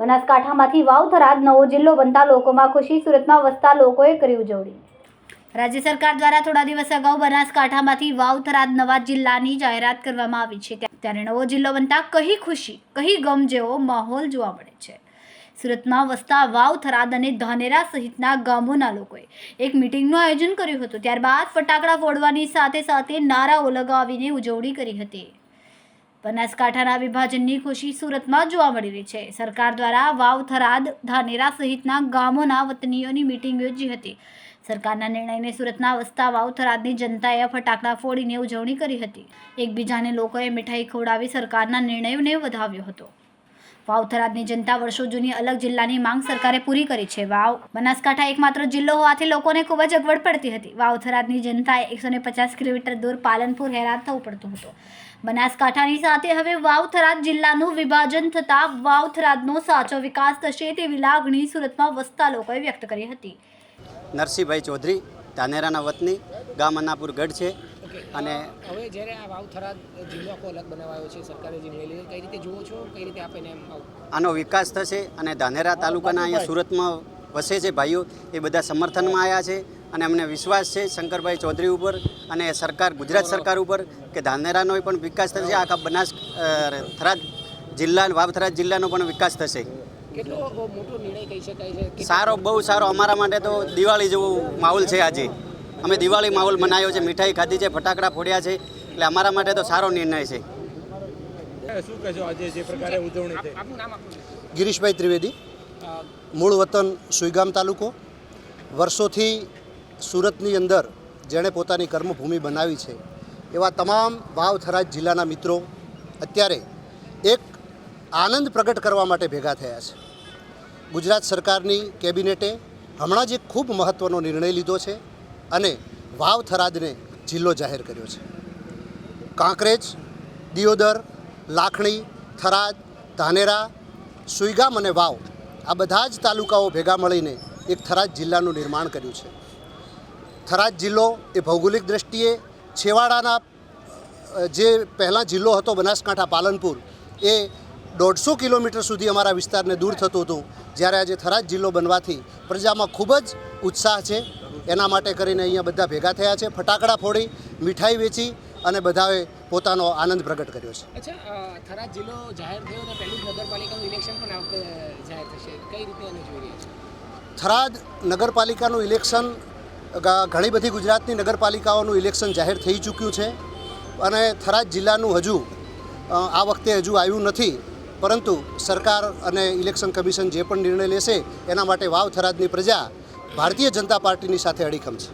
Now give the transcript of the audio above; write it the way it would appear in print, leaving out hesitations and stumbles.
બનાસકાંઠામાંથી વાવ થરાદ નવો જિલ્લો બનતા લોકોમાં ખુશી, સુરતમાં વસતા લોકોએ કરી ઉજવણી। રાજ્ય સરકાર દ્વારા થોડા દિવસ અગાઉ બનાસકાંઠામાંથી વાવ થરાદ નવા જિલ્લાની જાહેરાત કરવામાં આવી છે, ત્યારે નવો જિલ્લો બનતા કહી ખુશી કહી ગમ જેવો માહોલ જોવા મળે છે। સુરતમાં વસતા વાવ થરાદ અને ધાનેરા સહિતના ગામોના લોકોએ એક મીટિંગનું આયોજન કર્યું હતું। ત્યારબાદ ફટાકડા ફોડવાની સાથે સાથે નારાઓ લગાવીને ઉજવણી કરી હતી। બનાસકાંઠાના વિભાજનની ખુશી સુરતમાં જોવા મળી રહી છે। સરકાર દ્વારા વાવ થરાદ ધાનેરા સહિતના ગામોના વતનીઓની મીટિંગ યોજી હતી। સરકારના નિર્ણયને સુરતના વસતા વાવ થરાદની જનતાએ ફટાકડા ફોડીને ઉજવણી કરી હતી। એકબીજાને લોકોએ મીઠાઈ ખવડાવી સરકારના નિર્ણયને વધાવ્યો હતો। વાવ થરાદની જનતા વર્ષો જૂની અલગ જિલ્લાની માંગ સરકારે પૂરી કરી છે। વાવ બનાસકાંઠા એકમાત્ર જિલ્લો હોવાથી લોકોને ખૂબ જ અગવડ પડતી હતી। વાવ થરાદની જનતાએ 150 કિલોમીટર દૂર પાલનપુર હેરાન થવું પડતું હતું। બનાસકાંઠાની સાથે હવે વાવ થરાદ જિલ્લાનું વિભાજન થતાં વાવ થરાદનો સાચો વિકાસ થશે તેવી લાગણી સુરતમાં વસતા લોકોએ વ્યક્ત કરી હતી। નરસિંહભાઈ ચૌધરી, ધાનેરાના વતની, ગામ અન્નાપુર ગઢ છે। અને હવે જ્યારે આ વાવ થરાદ જિલ્લો આખો અલગ બનાવાયો છે, સરકારે જે નિર્ણય લીધો, કઈ રીતે જુઓ છો, કઈ રીતે આપે ને આનો વિકાસ થશે અને ધાનેરા તાલુકાના અહીંયા સુરતમાં વસે છે ભાઈઓ, એ બધા સમર્થનમાં આવ્યા છે અને અમને વિશ્વાસ છે શંકરભાઈ ચૌધરી ઉપર અને સરકાર, ગુજરાત સરકાર ઉપર કે ધાનેરાનો પણ વિકાસ થશે, આખા બનાસ થરાદ જિલ્લા, વાવ થરાદ જિલ્લાનો પણ વિકાસ થશે। કેટલો મોટો નિર્ણય કહી શકાય છે? સારો, બહુ સારો। અમારા માટે તો દિવાળી જેવો માહોલ છે। આજે અમે દિવાળી માહોલ મનાવ્યો છે, મીઠાઈ ખાધી છે, ફટાકડા ફોડ્યા છે, એટલે અમારા માટે તો સારો નિર્ણય છે। શું કહેશો આજે જે પ્રકારે ઉજવણી થઈ? આપનું નામ આપનું? ગિરીશભાઈ ત્રિવેદી, મૂળ વતન સુઈગામ તાલુકો। વર્ષોથી સુરતની અંદર જેણે પોતાની કર્મભૂમિ બનાવી છે એવા તમામ વાવ થરાદ જિલ્લાના મિત્રો અત્યારે એક આનંદ પ્રગટ કરવા માટે ભેગા થયા છે। ગુજરાત સરકારની કેબિનેટે હમણાં જ એક ખૂબ મહત્ત્વનો નિર્ણય લીધો છે અને વાવ થરાદને જિલ્લો જાહેર કર્યો છે। કાંકરેજ, દિયોદર, લાખણી, થરાદ, ધાનેરા, સુઈગામ અને વાવ આ બધા જ તાલુકાઓ ભેગા મળીને એક થરાદ જિલ્લાનું નિર્માણ કર્યું છે। થરાદ જિલ્લો એ ભૌગોલિક દૃષ્ટિએ છેવાડાના જે પહેલાં જિલ્લો હતો બનાસકાંઠા પાલનપુર, એ 150 કિલોમીટર સુધી અમારા વિસ્તારને દૂર થતું હતું, જ્યારે આજે થરાદ જિલ્લો બનવાથી પ્રજામાં ખૂબ જ ઉત્સાહ છે। એના માટે કરીને અહીંયા બધા ભેગા થયા છે, ફટાકડા ફોડી, મીઠાઈ વેચી અને બધાએ પોતાનો આનંદ પ્રગટ કર્યો છે। અચ્છા, થરાદ જિલ્લો જાહેર થયો અને પહેલું જ નગરપાલિકાનું ઇલેક્શન પણ આ વખતે જાહેર થશે, કઈ રીતે એને જોઈ રહ્યા છે? થરાદ નગરપાલિકાનું ઇલેક્શન, ઘણી બધી ગુજરાતની નગરપાલિકાઓનું ઇલેક્શન જાહેર થઈ ચૂક્યું છે અને થરાદ જિલ્લાનું હજુ આ વખતે હજુ આવ્યું નથી, પરંતુ સરકાર અને ઇલેક્શન કમિશન જે પણ નિર્ણય લેશે એના માટે વાવ થરાદની પ્રજા ભારતીય જનતા પાર્ટીની સાથે અડીખમ છે।